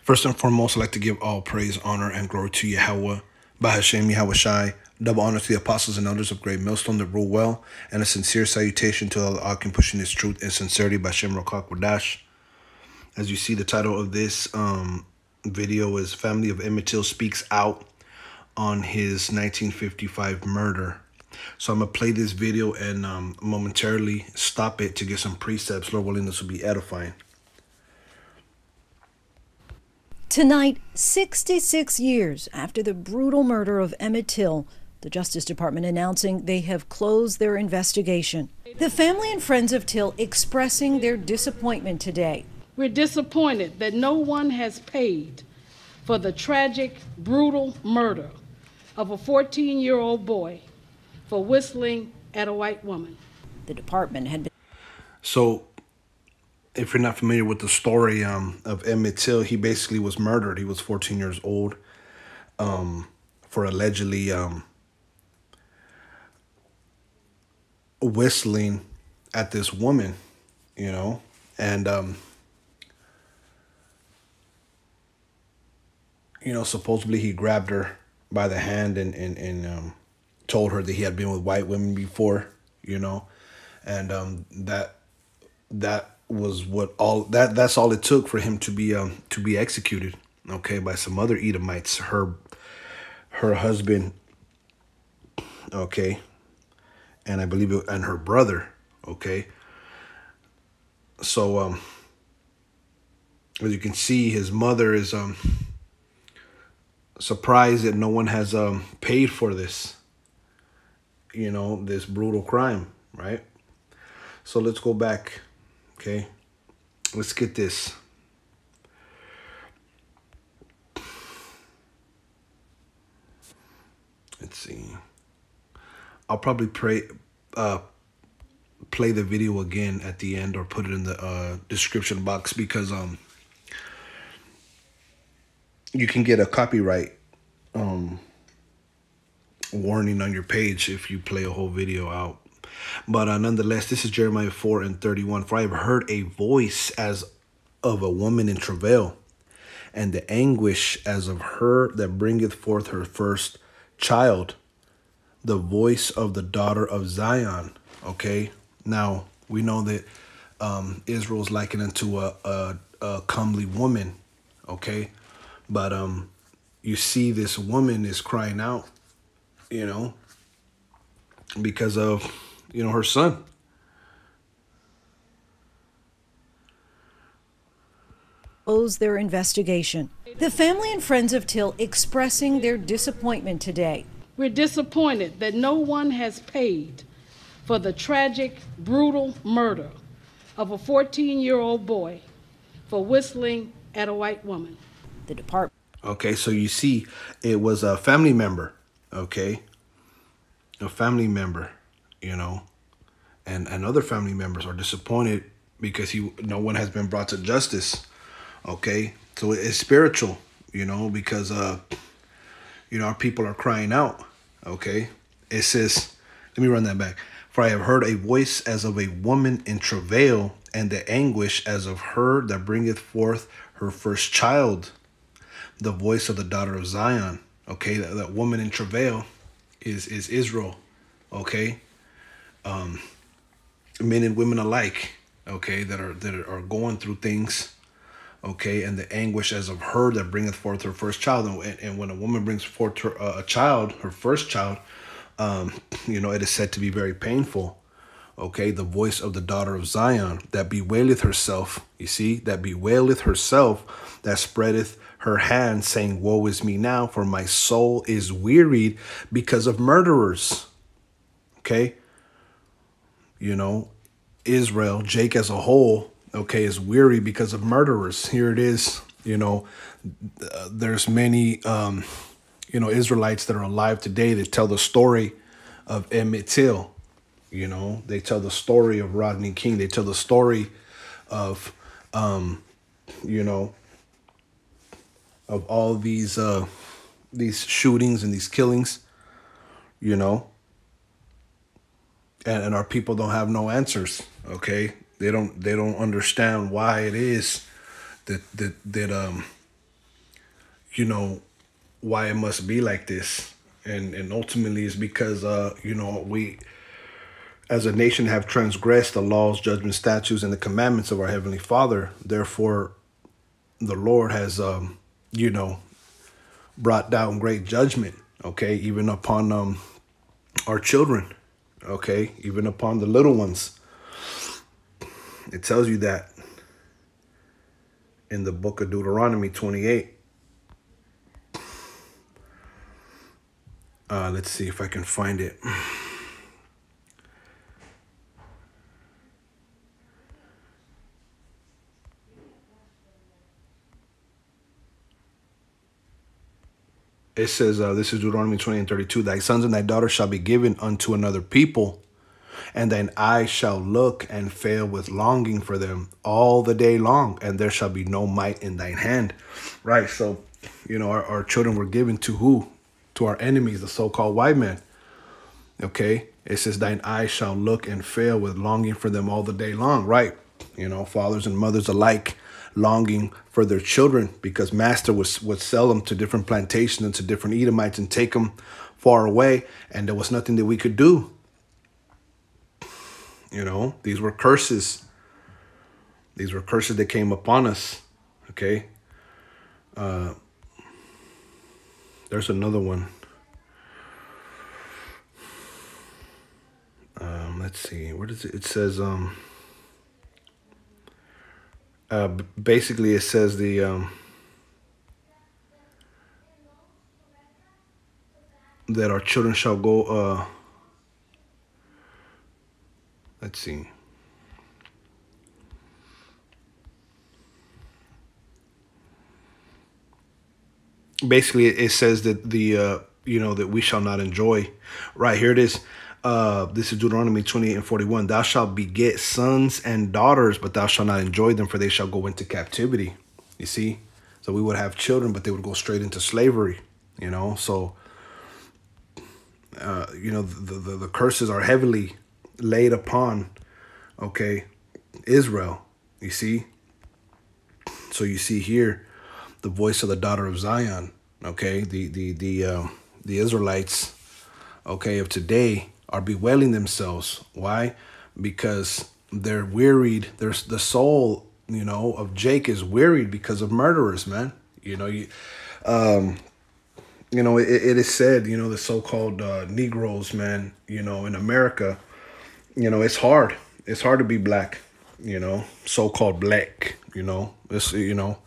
First and foremost, I'd like to give all praise, honor, and glory to Yahweh, Bahashem Yahweh Shai. Double honor to the apostles and elders of Great Millstone that rule well, and a sincere salutation to all the Akim pushing this truth and sincerity by Shem Rokak Wadash. As you see, the title of this video is Family of Emmett Till Speaks Out on his 1955 murder. So I'm going to play this video and momentarily stop it to get some precepts. Lord willing, this will be edifying. Tonight, 66 years after the brutal murder of Emmett Till, the Justice Department announcing they have closed their investigation. The family and friends of Till expressing their disappointment today. We're disappointed that no one has paid for the tragic, brutal murder of a 14-year-old boy for whistling at a white woman. The department had been... So, if you're not familiar with the story of Emmett Till, he basically was murdered. He was 14 years old for allegedly whistling at this woman, you know, and you know, supposedly he grabbed her by the hand and told her that he had been with white women before, you know, and that was what that's all it took for him to be executed, okay, by some other Edomites, her husband, okay, and I believe and her brother, okay. So as you can see, his mother is surprised that no one has paid for this, you know, this brutal crime, right? So let's go back. Okay, let's get this. Let's see. I'll probably play the video again at the end or put it in the description box because you can get a copyright warning on your page if you play a whole video out. But nonetheless, this is Jeremiah 4:31. For I have heard a voice as of a woman in travail, and the anguish as of her that bringeth forth her first child, the voice of the daughter of Zion. Okay, now we know that Israel is likened unto a comely woman. Okay, but you see, this woman is crying out, you know, because of, you know, her son. Closed their investigation. The family and friends of Till expressing their disappointment today. We're disappointed that no one has paid for the tragic, brutal murder of a 14-year-old boy for whistling at a white woman. The department. Okay, so you see, it was a family member, okay? A family member, you know, and other family members are disappointed because no one has been brought to justice, okay? So it's spiritual, you know, because, you know, our people are crying out, okay? It says, let me run that back. For I have heard a voice as of a woman in travail, and the anguish as of her that bringeth forth her first child, the voice of the daughter of Zion. Okay, that woman in travail is Israel. Okay, men and women alike. Okay, that are going through things. Okay, and the anguish as of her that bringeth forth her first child. And when a woman brings forth a child, her first child, you know, it is said to be very painful. Okay, the voice of the daughter of Zion that bewaileth herself. You see, that bewaileth herself, that spreadeth her hand, saying, woe is me now, for my soul is wearied because of murderers. Okay, you know, Israel, Jake as a whole, okay, is weary because of murderers. Here it is, you know, there's many, you know, Israelites that are alive today that tell the story of Emmett Till. You know, they tell the story of Rodney King. They tell the story of, you know, of all these shootings and these killings, you know, and our people don't have no answers. Okay, they don't understand why it is that you know, why it must be like this. And ultimately it's because, you know, we as a nation have transgressed the laws, judgments, statutes, and the commandments of our Heavenly Father. Therefore, the Lord has, you know, brought down great judgment, okay, even upon our children, okay, even upon the little ones. It tells you that in the book of Deuteronomy 28. Let's see if I can find it. It says, this is Deuteronomy 20:32, thy sons and thy daughters shall be given unto another people, and thine eyes shall look and fail with longing for them all the day long, and there shall be no might in thine hand. Right, so, you know, our children were given to who? To our enemies, the so-called white man. Okay, it says, thine eyes shall look and fail with longing for them all the day long. Right, you know, fathers and mothers alike longing for their children, because master would sell them to different plantations and to different Edomites and take them far away, and there was nothing that we could do. You know, these were curses. These were curses that came upon us. Okay. There's another one. Let's see. Where does it? It says, basically it says the, that our children shall go, let's see. Basically, it says that the, you know, that we shall not enjoy. Right, here it is. This is Deuteronomy 28:41. Thou shalt beget sons and daughters, but thou shalt not enjoy them, for they shall go into captivity. You see? So we would have children, but they would go straight into slavery, you know? So, you know, the curses are heavily laid upon, okay, Israel, you see? So you see here the voice of the daughter of Zion, okay? The Israelites, okay, of today are bewailing themselves. Why? Because they're wearied. There's the soul, you know, of Jake is wearied because of murderers, man. You know, you know, it is said, you know, the so-called Negroes, man, you know, in America, you know, it's hard. It's hard to be black, you know, so-called black, you know, it's, you know,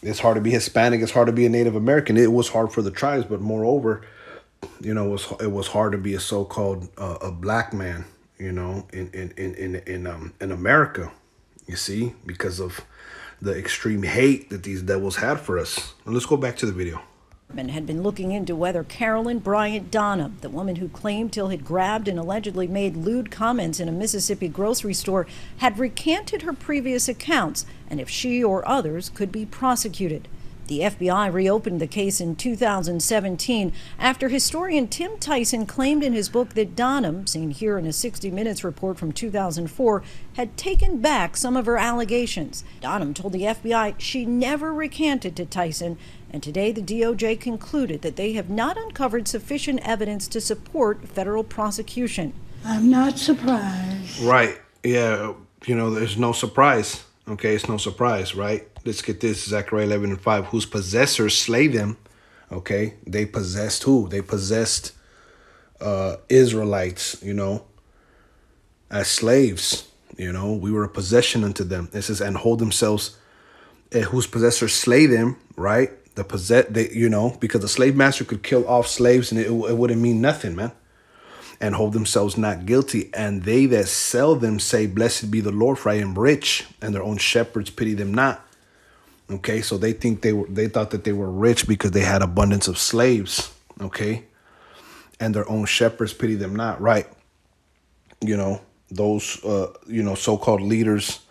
it's hard to be Hispanic. It's hard to be a Native American. It was hard for the tribes, but moreover, you know, it was hard to be a so-called a black man, you know, in America, you see, because of the extreme hate that these devils had for us. And let's go back to the video. Had been looking into whether Carolyn Bryant Donham, the woman who claimed Till had grabbed and allegedly made lewd comments in a Mississippi grocery store, had recanted her previous accounts, and if she or others could be prosecuted. The FBI reopened the case in 2017 after historian Tim Tyson claimed in his book that Donham, seen here in a 60 Minutes report from 2004, had taken back some of her allegations. Donham told the FBI she never recanted to Tyson, and today the DOJ concluded that they have not uncovered sufficient evidence to support federal prosecution. I'm not surprised. Right. Yeah. You know, there's no surprise. Okay, it's no surprise, right? Let's get this, Zechariah 11:5. Whose possessors slay them. Okay, they possessed who? They possessed Israelites, you know, as slaves. You know, we were a possession unto them. It says, and hold themselves, whose possessors slay them, right? You know, because the slave master could kill off slaves and it wouldn't mean nothing, man. And hold themselves not guilty, and they that sell them say, blessed be the Lord, for I am rich, and their own shepherds pity them not. Okay, so they thought that they were rich because they had abundance of slaves. Okay, and their own shepherds pity them not. Right, you know, those you know, so-called leaders,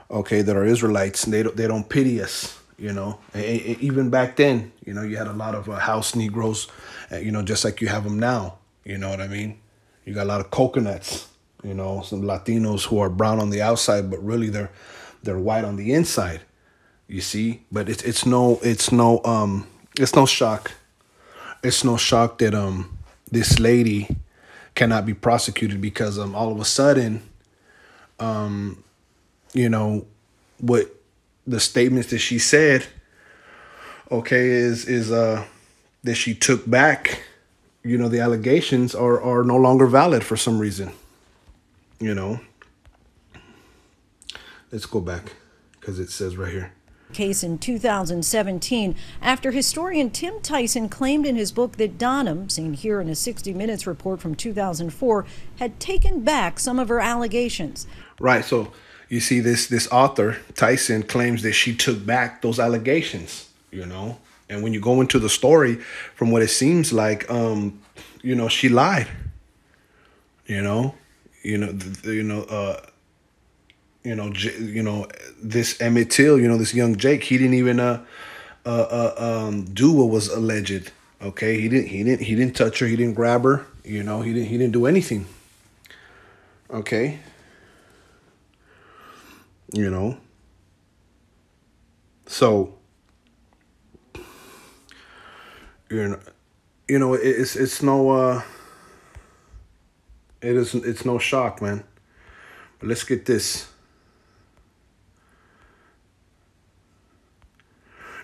okay, that are Israelites, they don't pity us. You know, even back then, you know, you had a lot of house Negroes, you know, just like you have them now. You know what I mean? You got a lot of coconuts, you know, some Latinos who are brown on the outside, but really they're white on the inside. You see, but it's no It's no shock. It's no shock that this lady cannot be prosecuted because all of a sudden, you know, what the statements that she said, okay, is that she took back, you know, the allegations are no longer valid for some reason. You know, let's go back because it says right here. Case in 2017 after historian Tim Tyson claimed in his book that Donham, seen here in a 60 Minutes report from 2004, had taken back some of her allegations. Right. So you see this author, Tyson, claims that she took back those allegations, you know, and when you go into the story, from what it seems like, you know, she lied, this Emmett Till, you know, this young Jake, he didn't even do what was alleged. Okay, he didn't touch her, he didn't grab her, you know, he didn't do anything. Okay, you know, so it's no shock, man. But let's get this.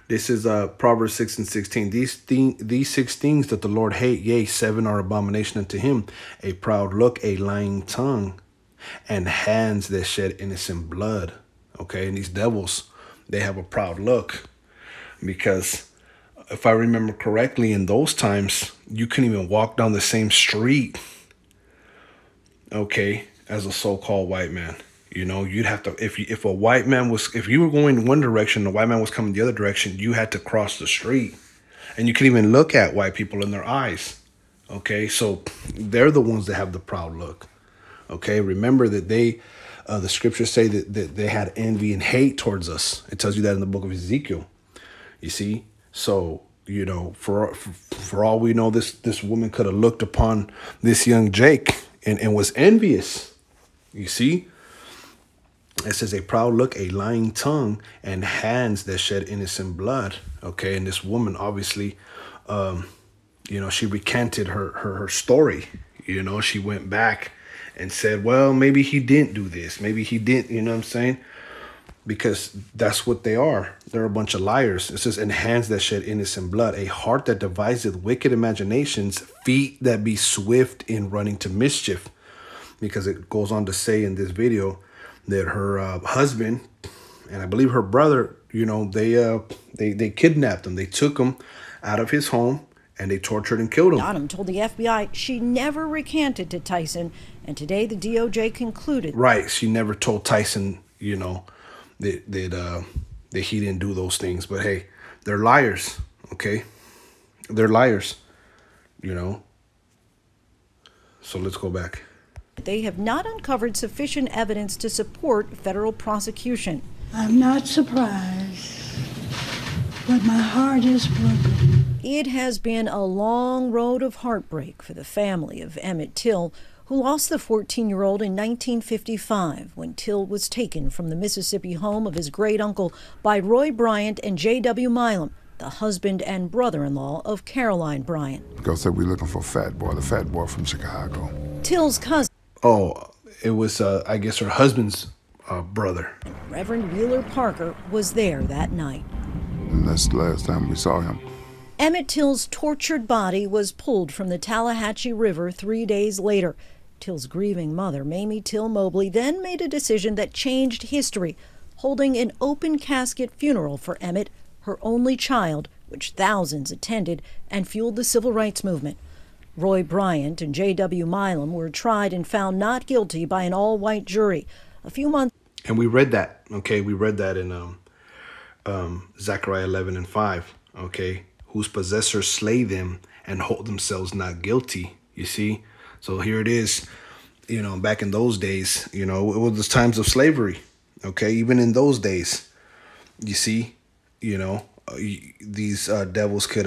This is Proverbs 6:16. These 6 things that the Lord hate, yea, 7 are abomination unto him: a proud look, a lying tongue, and hands that shed innocent blood. Okay, and these devils, they have a proud look, because if I remember correctly, in those times, you couldn't even walk down the same street, okay, as a so-called white man. You know, you'd have to, if a white man was, if you were going in one direction, the white man was coming the other direction, you had to cross the street. And you could even look at white people in their eyes. Okay, so they're the ones that have the proud look. Okay, remember that the scriptures say that they had envy and hate towards us. It tells you that in the book of Ezekiel. You see? So, you know, for all we know, this woman could have looked upon this young Jake and was envious. You see? It says a proud look, a lying tongue, and hands that shed innocent blood. Okay, and this woman obviously, you know, she recanted her story. You know, she went back and said, well, maybe he didn't do this. Maybe he didn't, you know what I'm saying? Because that's what they are. They're a bunch of liars. It says, and hands that shed innocent blood, a heart that deviseth wicked imaginations, feet that be swift in running to mischief. Because it goes on to say in this video that her husband and I believe her brother, you know, they kidnapped him. They took him out of his home and they tortured and killed him. Donham told the FBI she never recanted to Tyson, and today the DOJ concluded. Right, she never told Tyson, you know, that he didn't do those things. But hey, they're liars, okay? They're liars, you know. So let's go back. They have not uncovered sufficient evidence to support federal prosecution. I'm not surprised, but my heart is broken. It has been a long road of heartbreak for the family of Emmett Till, who lost the 14-year-old in 1955 when Till was taken from the Mississippi home of his great-uncle by Roy Bryant and J.W. Milam, the husband and brother-in-law of Caroline Bryant. Girl said we're looking for Fat Boy, the fat boy from Chicago. Till's cousin. Oh, it was, I guess, her husband's brother. Reverend Wheeler Parker was there that night. And that's the last time we saw him. Emmett Till's tortured body was pulled from the Tallahatchie River 3 days later. Till's grieving mother, Mamie Till Mobley, then made a decision that changed history, holding an open casket funeral for Emmett, her only child, which thousands attended and fueled the civil rights movement. Roy Bryant and J.W. Milam were tried and found not guilty by an all-white jury. A few months. And we read that, okay? We read that in Zechariah 11:5, okay? Whose possessors slay them and hold themselves not guilty, you see? So here it is, you know, back in those days, you know, it was times of slavery, okay? Even in those days, you see, you know, these devils could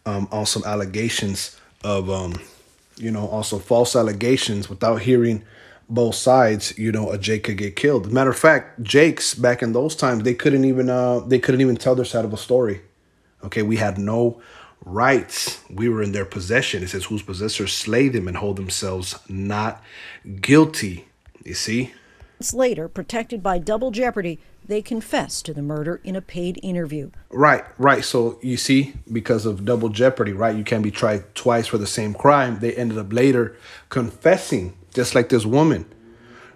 also allegations of, you know, also false allegations without hearing both sides, you know, a Jake could get killed. Matter of fact, Jakes back in those times, they couldn't even tell their side of a story. Okay, we had no rights. We were in their possession. It says, whose possessors slay them and hold themselves not guilty. You see? Later, protected by double jeopardy, they confessed to the murder in a paid interview. Right. So you see, because of double jeopardy, right? You can't be tried twice for the same crime. They ended up later confessing, just like this woman.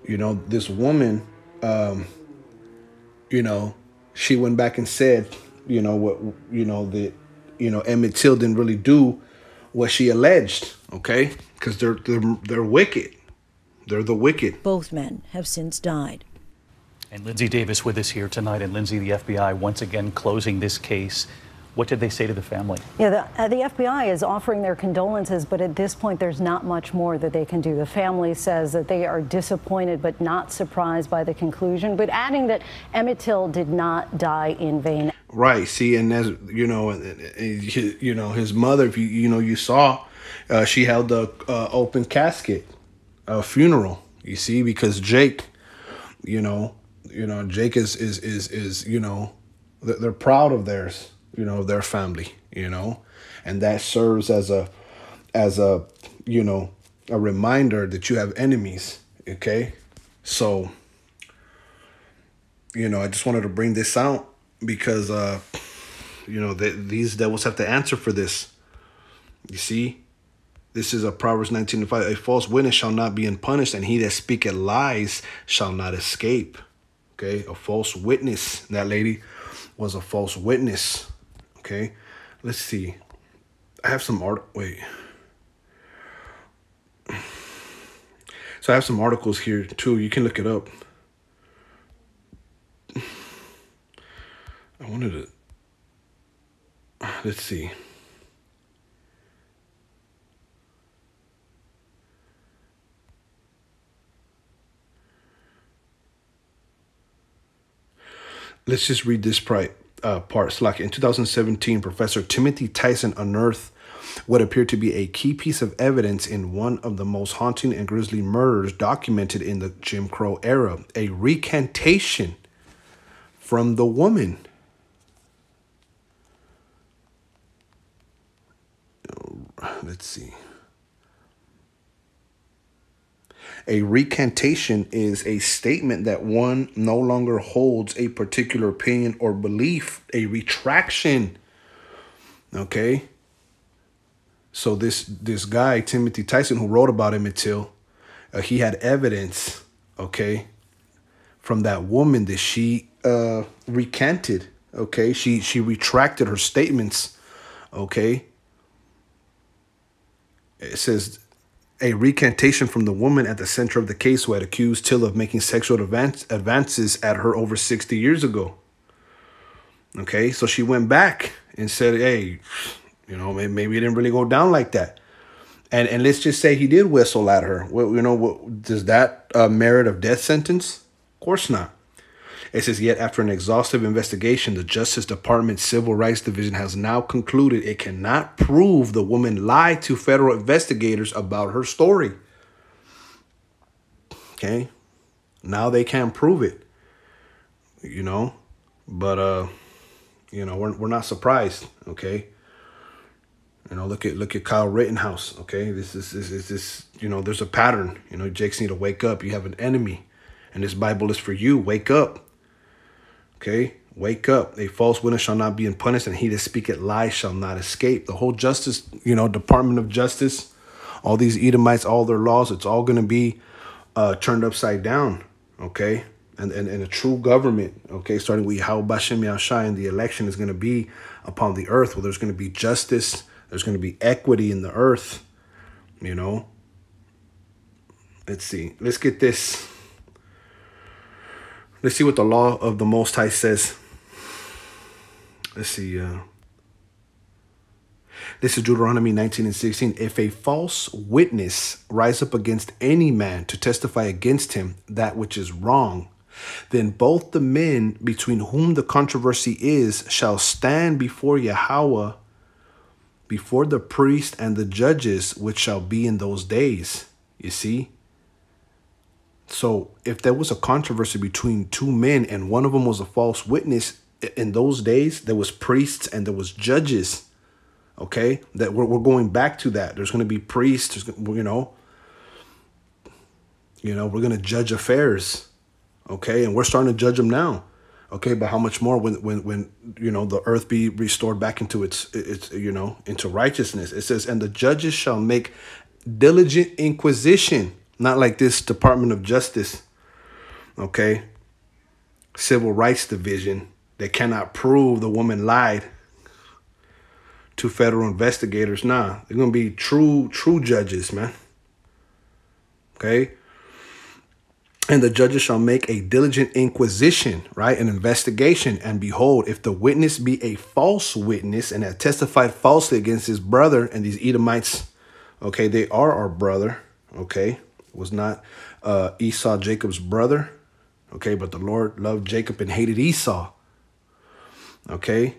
You know, this woman, you know, she went back and said, you know, what, you know, that, you know, Emmett Till didn't really do what she alleged, okay? Because they're wicked. They're the wicked. Both men have since died. And Lindsay Davis with us here tonight. And Lindsay, the FBI once again closing this case. What did they say to the family? Yeah, the FBI is offering their condolences, but at this point, there's not much more that they can do. The family says that they are disappointed but not surprised by the conclusion, but adding that Emmett Till did not die in vain. Right. See, and as you know, his mother, if you saw, she held the open casket funeral. You see, because Jake, Jake is they're proud of theirs. Their family, and that serves as a reminder that you have enemies. Okay. So, I just wanted to bring this out because, these devils have to answer for this. You see, this is a Proverbs 19:5. A false witness shall not be unpunished, and he that speaketh lies shall not escape. Okay. A false witness. That lady was a false witness. Okay, let's see. I have some wait. So I have some articles here too. You can look it up. I wanted to. Let's see. Let's just read this part. In 2017, Professor Timothy Tyson unearthed what appeared to be a key piece of evidence in one of the most haunting and grisly murders documented in the Jim Crow era, a recantation from the woman. Let's see. A recantation is a statement that one no longer holds a particular opinion or belief, a retraction. Okay. So this guy, Timothy Tyson, who wrote about Emmett Till, he had evidence, okay, from that woman that she recanted. Okay. She retracted her statements. Okay. It says, a recantation from the woman at the center of the case who had accused Till of making sexual advances at her over 60 years ago. Okay, so she went back and said, hey, maybe it didn't really go down like that. And let's just say he did whistle at her. Well, does that merit a death sentence? Of course not. It says, yet after an exhaustive investigation, the Justice Department Civil Rights Division has now concluded it cannot prove the woman lied to federal investigators about her story. Okay. Now they can't prove it, but, we're not surprised. Okay. Look at Kyle Rittenhouse. Okay. This there's a pattern, Jakes need to wake up. You have an enemy and this Bible is for you. Wake up. Okay, wake up. A false witness shall not be unpunished, and he that speaketh lies shall not escape. The whole justice, Department of Justice, all these Edomites, all their laws, it's all going to be turned upside down. Okay, and a true government, okay, starting with Yahweh Bashem Yahushai, and the election is going to be upon the earth where there's going to be justice, there's going to be equity in the earth. Let's see. Let's get this. Let's see what the law of the Most High says. Let's see. This is Deuteronomy 19:16. If a false witness rise up against any man to testify against him that which is wrong, then both the men between whom the controversy is shall stand before Yahweh, before the priest and the judges, which shall be in those days. You see? So if there was a controversy between two men and one of them was a false witness, in those days, there was priests and there was judges. Okay, that we're going back to that. There's going to be priests. We're going to judge affairs. Okay, and we're starting to judge them now. Okay, but how much more when the earth be restored back into its into righteousness? It says, and the judges shall make diligent inquisition, not like this Department of Justice. Okay, Civil Rights Division. They cannot prove the woman lied to federal investigators. Nah, they're gonna be true judges, man. Okay. And the judges shall make a diligent inquisition, right? An investigation. And behold, if the witness be a false witness and have testified falsely against his brother, and these Edomites, okay, they are our brother, okay? Was not Esau Jacob's brother, okay? But the Lord loved Jacob and hated Esau, okay?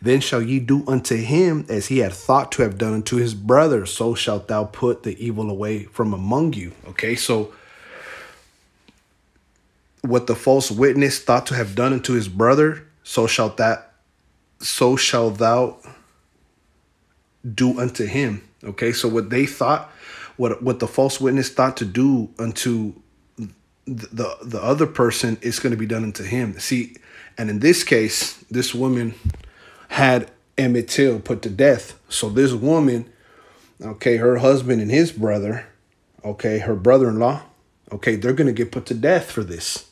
Then shall ye do unto him as he had thought to have done unto his brother. So shalt thou put the evil away from among you, okay? So what the false witness thought to have done unto his brother, so shalt thou do unto him. Okay, so what they thought, what the false witness thought to do unto the other person is going to be done unto him. See, and in this case, this woman had Emmett Till put to death. So this woman, okay, her husband and his brother, okay, her brother-in-law, okay, they're going to get put to death for this.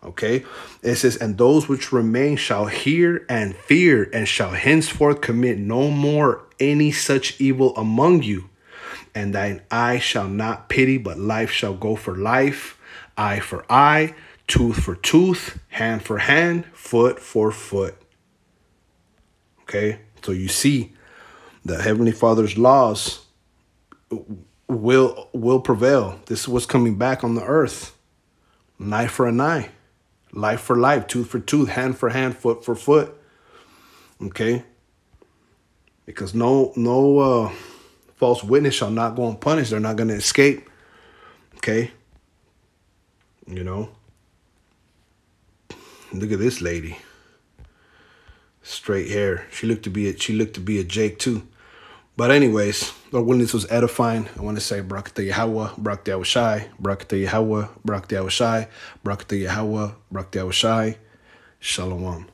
Okay, it says, and those which remain shall hear and fear, and shall henceforth commit no more any such evil among you. And thine eye shall not pity, but life shall go for life, eye for eye, tooth for tooth, hand for hand, foot for foot. Okay, so you see the Heavenly Father's laws will prevail. This is what's coming back on the earth. An eye for an eye. Life for life, tooth for tooth, hand for hand, foot for foot. Okay? Because no false witness shall not go unpunished. They're not going to escape. Okay? Look at this lady. Straight hair. She looked to be a Jake too. But anyways, Lord willing, this was edifying. I want to say Barakatah Yahweh, Barakatah Yahushai, Barakatah Yahweh, Barakatah Yahushai, Barakatah Yahweh, Barakatah Yahushai. Shalom.